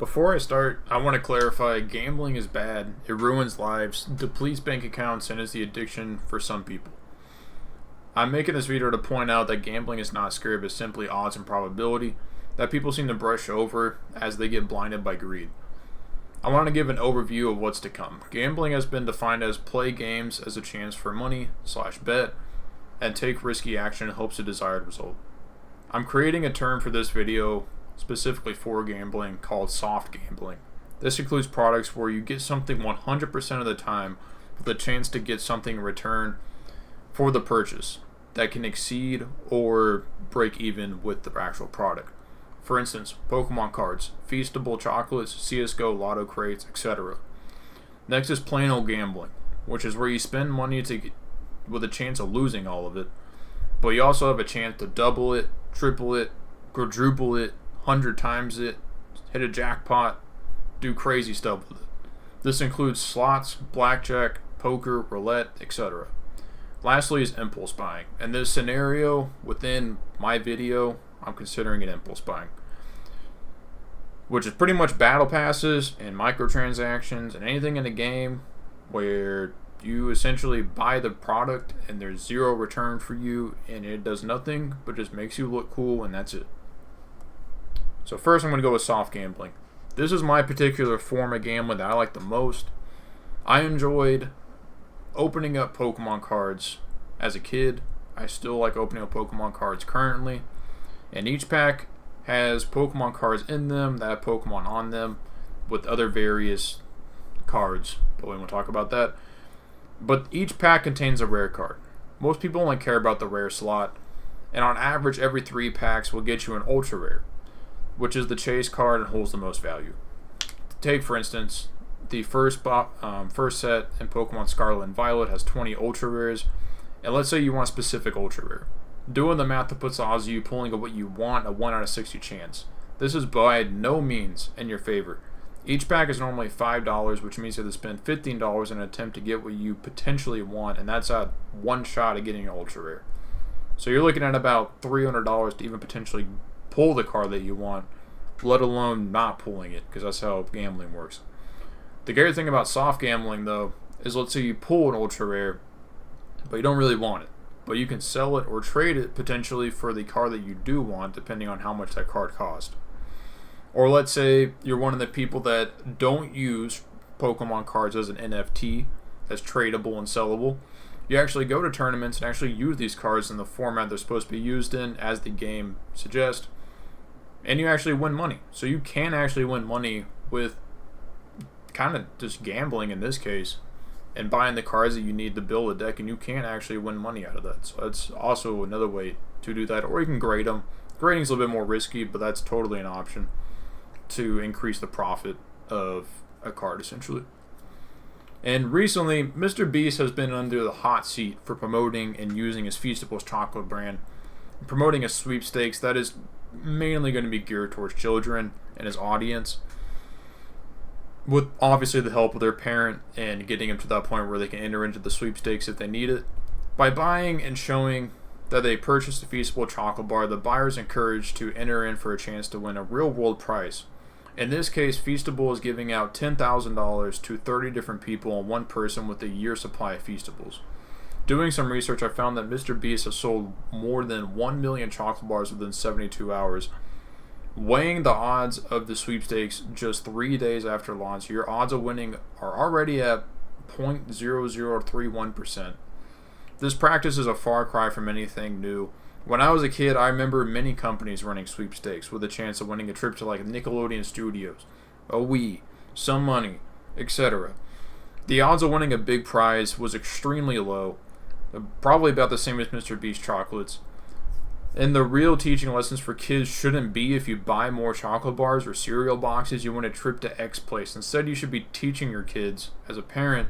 Before I start, I want to clarify gambling is bad, it ruins lives, depletes bank accounts, and is the addiction for some people. I'm making this video to point out that gambling is not scary but simply odds and probability that people seem to brush over as they get blinded by greed. I want to give an overview of what's to come. Gambling has been defined as play games as a chance for money/bet and take risky action in hopes of desired result. I'm creating a term for this video specifically for gambling called soft gambling. This includes products where you get something 100% of the time with a chance to get something in return for the purchase that can exceed or break even with the actual product. For instance, Pokemon cards, Feastable chocolates, CSGO lotto crates, etc. Next is plain old gambling, which is where you spend money with a chance of losing all of it, but you also have a chance to double it, triple it, quadruple it, 100 times it, hit a jackpot, do crazy stuff with it. This includes slots, blackjack, poker, roulette, etc. Lastly is impulse buying. In this scenario, within my video, I'm considering it impulse buying, which is pretty much battle passes and microtransactions and anything in the game where you essentially buy the product and there's zero return for you and it does nothing but just makes you look cool and that's it. So first I'm going to go with soft gambling. This is my particular form of gambling that I like the most. I enjoyed opening up Pokemon cards as a kid. I still like opening up Pokemon cards currently. And each pack has Pokemon cards in them that have Pokemon on them with other various cards, but we won't talk about that. But each pack contains a rare card. Most people only care about the rare slot, and on average every 3 packs will get you an ultra rare, which is the chase card and holds the most value. Take for instance, the first set in Pokemon Scarlet and Violet has 20 ultra rares, and let's say you want a specific ultra rare. Doing the math that puts the odds of you pulling what you want a 1 out of 60 chance. This is by no means in your favor. Each pack is normally $5, which means you have to spend $15 in an attempt to get what you potentially want, and that's at one shot at getting an ultra rare. So you're looking at about $300 to even potentially pull the card that you want, let alone not pulling it, because that's how gambling works. The great thing about soft gambling, though, is let's say you pull an ultra rare, but you don't really want it. But you can sell it or trade it potentially for the card that you do want, depending on how much that card cost. Or let's say you're one of the people that don't use Pokemon cards as an NFT, as tradable and sellable. You actually go to tournaments and actually use these cards in the format they're supposed to be used in, as the game suggests, and you actually win money. So you can actually win money with kind of just gambling in this case, and buying the cards that you need to build a deck, and you can actually win money out of that. So that's also another way to do that. Or you can grade them. Grading is a little bit more risky, but that's totally an option to increase the profit of a card, essentially. And recently, Mr.Beast has been under the hot seat for promoting and using his Feastables chocolate brand, promoting a sweepstakes that is mainly going to be geared towards children and his audience, with obviously the help of their parent and getting them to that point where they can enter into the sweepstakes if they need it. By buying and showing that they purchased a Feastable chocolate bar, the buyer is encouraged to enter in for a chance to win a real world prize. In this case, Feastable is giving out $10,000 to 30 different people and one person with a year's supply of Feastables. Doing some research, I found that Mr.Beast has sold more than 1 million chocolate bars within 72 hours. Weighing the odds of the sweepstakes just 3 days after launch, your odds of winning are already at 0.0031%. This practice is a far cry from anything new. When I was a kid, I remember many companies running sweepstakes with a chance of winning a trip to like Nickelodeon Studios, a Wii, some money, etc. The odds of winning a big prize was extremely low, probably about the same as Mr.Beast chocolates. And the real teaching lessons for kids shouldn't be if you buy more chocolate bars or cereal boxes, you win a trip to X place. Instead, you should be teaching your kids, as a parent,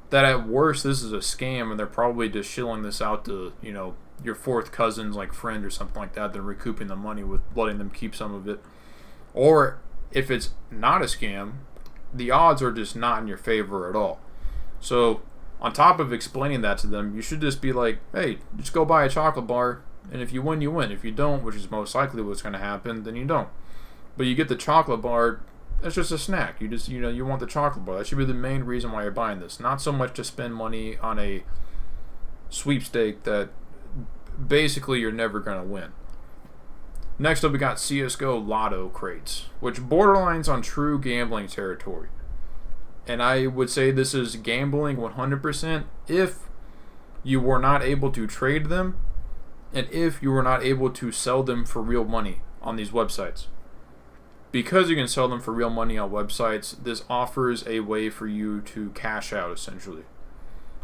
that at worst this is a scam and they're probably just shilling this out to, your fourth cousin's like friend or something like that, then recouping the money with letting them keep some of it. Or if it's not a scam, the odds are just not in your favor at all. So on top of explaining that to them, you should just be like, hey, just go buy a chocolate bar. And if you win, you win. If you don't, which is most likely what's going to happen, then you don't. But you get the chocolate bar That's just a snack. You want the chocolate bar. That should be the main reason why you're buying this. Not so much to spend money on a sweepstake that basically you're never going to win. Next up, we got CSGO Lotto crates, which borderlines on true gambling territory. And I would say this is gambling 100% if you were not able to trade them and if you were not able to sell them for real money on these websites. Because you can sell them for real money on websites, this offers a way for you to cash out, essentially,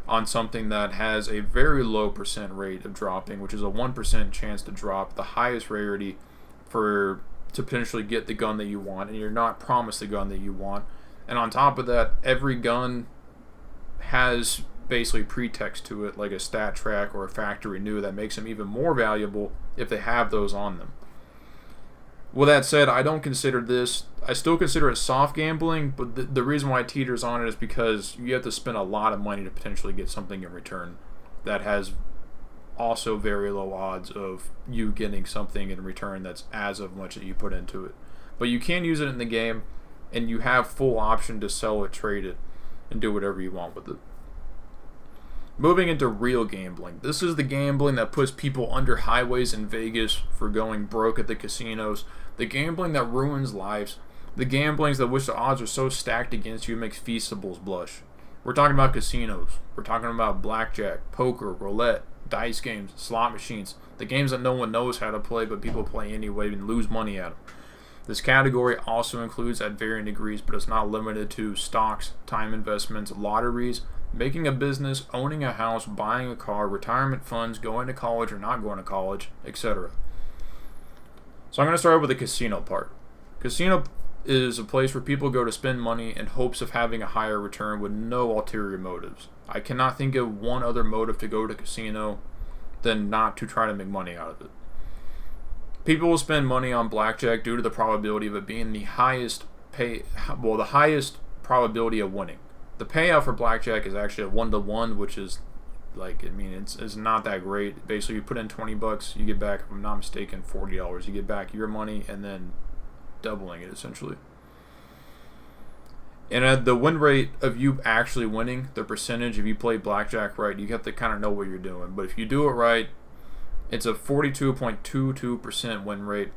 on something that has a very low percent rate of dropping, which is a 1% chance to drop, the highest rarity to potentially get the gun that you want, and you're not promised the gun that you want. And on top of that, every gun has basically pretext to it, like a stat track or a factory new, that makes them even more valuable if they have those on them. With that said, I don't consider this, I still consider it soft gambling, but the reason why it teeters on it is because you have to spend a lot of money to potentially get something in return that has also very low odds of you getting something in return that's as of much that you put into it. But you can use it in the game, and you have full option to sell it, trade it, and do whatever you want with it. Moving into real gambling. This is the gambling that puts people under highways in Vegas for going broke at the casinos. The gambling that ruins lives. The gamblings that wish the odds are so stacked against you it makes Feastables blush. We're talking about casinos. We're talking about blackjack, poker, roulette, dice games, slot machines. The games that no one knows how to play but people play anyway and lose money at them. This category also includes at varying degrees, but it's not limited to stocks, time investments, lotteries, making a business, owning a house, buying a car, retirement funds, going to college or not going to college, etc. So I'm going to start with the casino part. Casino is a place where people go to spend money in hopes of having a higher return with no ulterior motives. I cannot think of one other motive to go to casino than not to try to make money out of it. People will spend money on blackjack due to the probability of it being the highest probability of winning. The payout for blackjack is actually a 1-to-1, which is it's not that great. Basically, you put in $20, you get back, if I'm not mistaken, $40. You get back your money and then doubling it, essentially. And the win rate of you actually winning, the percentage, if you play blackjack right, you have to kind of know what you're doing. But if you do it right, it's a 42.22% win rate.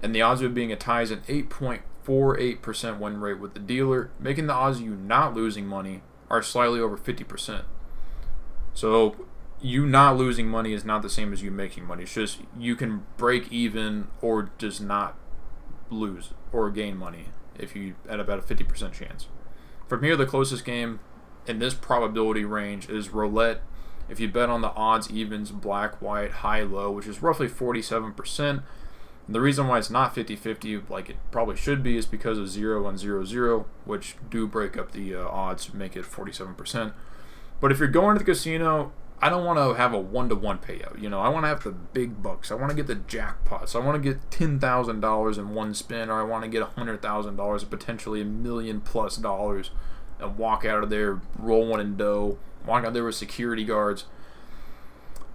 And the odds of it being a tie is an 8.48% win rate with the dealer, making the odds of you not losing money are slightly over 50%. So you not losing money is not the same as you making money. It's just you can break even or does not lose or gain money if you at about a 50% chance. From here, the closest game in this probability range is roulette. If you bet on the odds, evens, black, white, high, low, which is roughly 47%. And the reason why it's not 50-50 like it probably should be is because of 0 and 0-0, which do break up the odds, make it 47%. But if you're going to the casino, I don't want to have a 1-to-1 payout. I want to have the big bucks. I want to get the jackpots. I want to get $10,000 in one spin, or I want to get $100,000 or potentially $1 million+ and walk out of there rolling in dough, walk out there with security guards.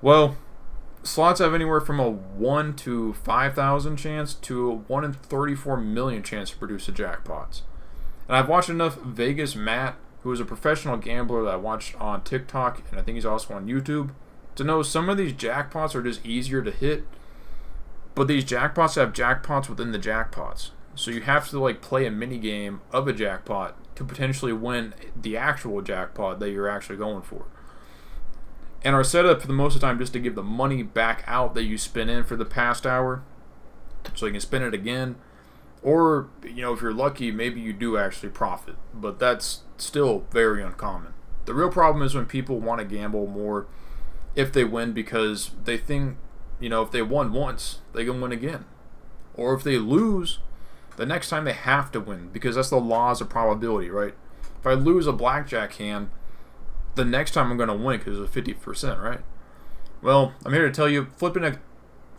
Well, slots have anywhere from a 1 to 5,000 chance to a 1 in 34 million chance to produce the jackpots. And I've watched enough Vegas Matt, who is a professional gambler that I watched on TikTok, and I think he's also on YouTube, to know some of these jackpots are just easier to hit, but these jackpots have jackpots within the jackpots. So you have to play a mini game of a jackpot to potentially win the actual jackpot that you're actually going for. And are set up for the most of the time just to give the money back out that you spent in for the past hour, so you can spend it again. Or, if you're lucky, maybe you do actually profit. But that's still very uncommon. The real problem is when people want to gamble more if they win because they think, if they won once, they can win again. Or if they lose, the next time they have to win because that's the laws of probability, right? If I lose a blackjack hand, the next time I'm going to win because it's 50%, right? Well, I'm here to tell you, flipping a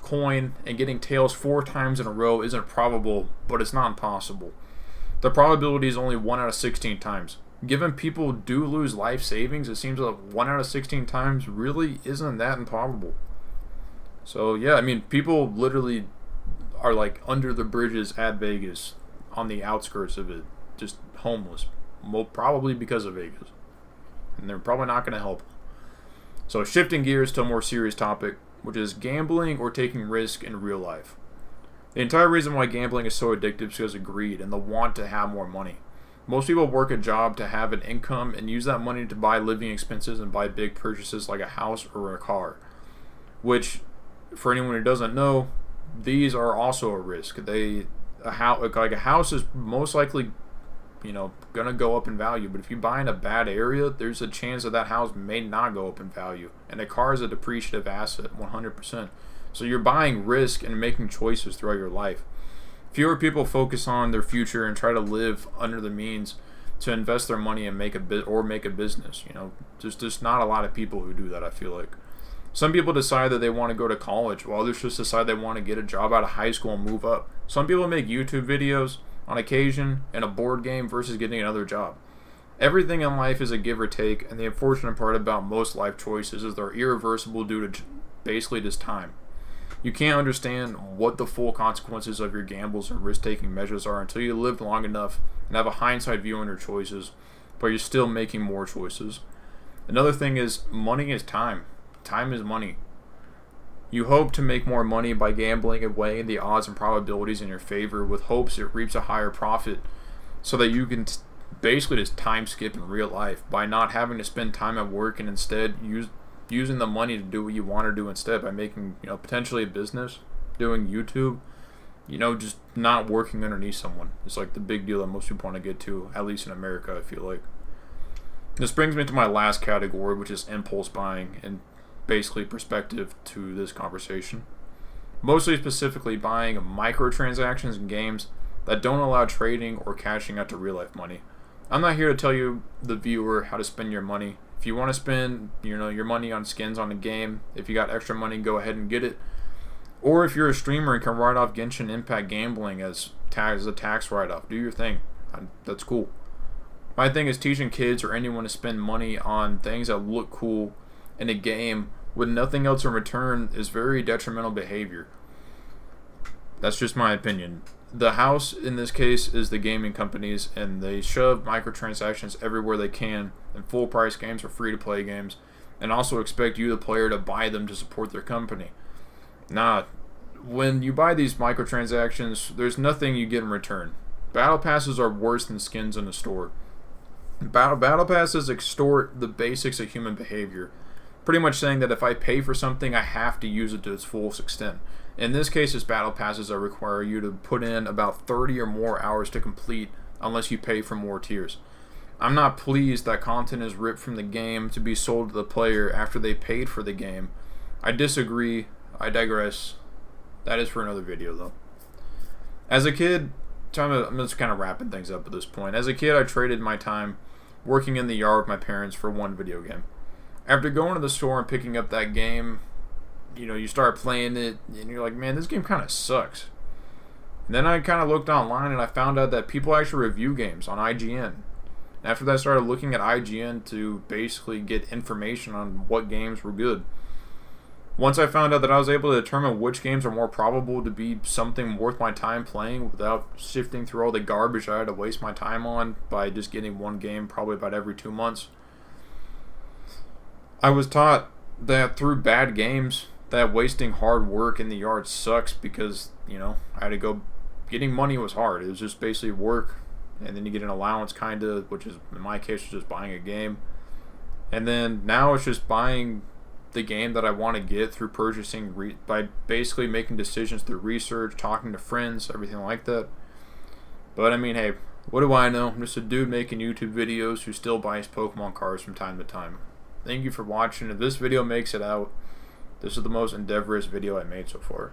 coin and getting tails 4 times in a row isn't probable, but it's not impossible. The probability is only 1 out of 16 times. Given people do lose life savings, it seems like 1 out of 16 times really isn't that improbable. So yeah, people literally are under the bridges at Vegas on the outskirts of it, just homeless, probably because of Vegas, and they're probably not going to help. So shifting gears to a more serious topic, which is gambling or taking risk in real life. The entire reason why gambling is so addictive is because of greed and the want to have more money. Most people work a job to have an income and use that money to buy living expenses and buy big purchases like a house or a car. Which, for anyone who doesn't know, these are also a risk. A house is most likely, gonna go up in value. But if you buy in a bad area, there's a chance that house may not go up in value. And a car is a depreciative asset, 100%. So you're buying risk and making choices throughout your life. Fewer people focus on their future and try to live under the means to invest their money and make a business. There's not a lot of people who do that, I feel like. Some people decide that they want to go to college, while others just decide they want to get a job out of high school and move up. Some people make YouTube videos on occasion and a board game versus getting another job. Everything in life is a give or take, and the unfortunate part about most life choices is they're irreversible due to basically just time. You can't understand what the full consequences of your gambles and risk-taking measures are until you live long enough and have a hindsight view on your choices, but you're still making more choices. Another thing is, money is time. Time is money. You hope to make more money by gambling and weighing the odds and probabilities in your favor with hopes it reaps a higher profit so that you can basically just time skip in real life by not having to spend time at work and instead using the money to do what you want to do instead by making, potentially a business, doing YouTube, just not working underneath someone. It's like the big deal that most people want to get to, at least in America, I feel like. This brings me to my last category, which is impulse buying, and basically perspective to this conversation. Mostly specifically buying microtransactions in games that don't allow trading or cashing out to real life money. I'm not here to tell you, the viewer, how to spend your money. If you want to spend, your money on skins on a game, if you got extra money, go ahead and get it. Or if you're a streamer and can write off Genshin Impact gambling as a tax write-off, do your thing. That's cool. My thing is teaching kids or anyone to spend money on things that look cool in a game with nothing else in return is very detrimental behavior. That's just my opinion. The house in this case is the gaming companies, and they shove microtransactions everywhere they can, and full price games or free to play games, and also expect you, the player, to buy them to support their company. Nah, when you buy these microtransactions, there's nothing you get in return. Battle passes are worse than skins in the store. Battle passes extort the basics of human behavior, pretty much saying that if I pay for something, I have to use it to its fullest extent. In this case, it's battle passes that require you to put in about 30 or more hours to complete unless you pay for more tiers. I'm not pleased that content is ripped from the game to be sold to the player after they paid for the game. I disagree. I digress. That is for another video, though. As a kid, I'm just kind of wrapping things up at this point. As a kid, I traded my time working in the yard with my parents for one video game. After going to the store and picking up that game, you start playing it, and you're like, man, this game kind of sucks. And then I kind of looked online, and I found out that people actually review games on IGN. After that, I started looking at IGN to basically get information on what games were good. Once I found out that I was able to determine which games are more probable to be something worth my time playing without sifting through all the garbage I had to waste my time on by just getting one game probably about every 2 months, I was taught that through bad games, that wasting hard work in the yard sucks because, I had to go. Getting money was hard. It was just basically work, and then you get an allowance, kind of, which is, in my case, was just buying a game. And then now it's just buying the game that I want to get through purchasing, by basically making decisions through research, talking to friends, everything like that. But, hey, what do I know? I'm just a dude making YouTube videos who still buys Pokemon cards from time to time. Thank you for watching. If this video makes it out, this is the most endeavorous video I made so far.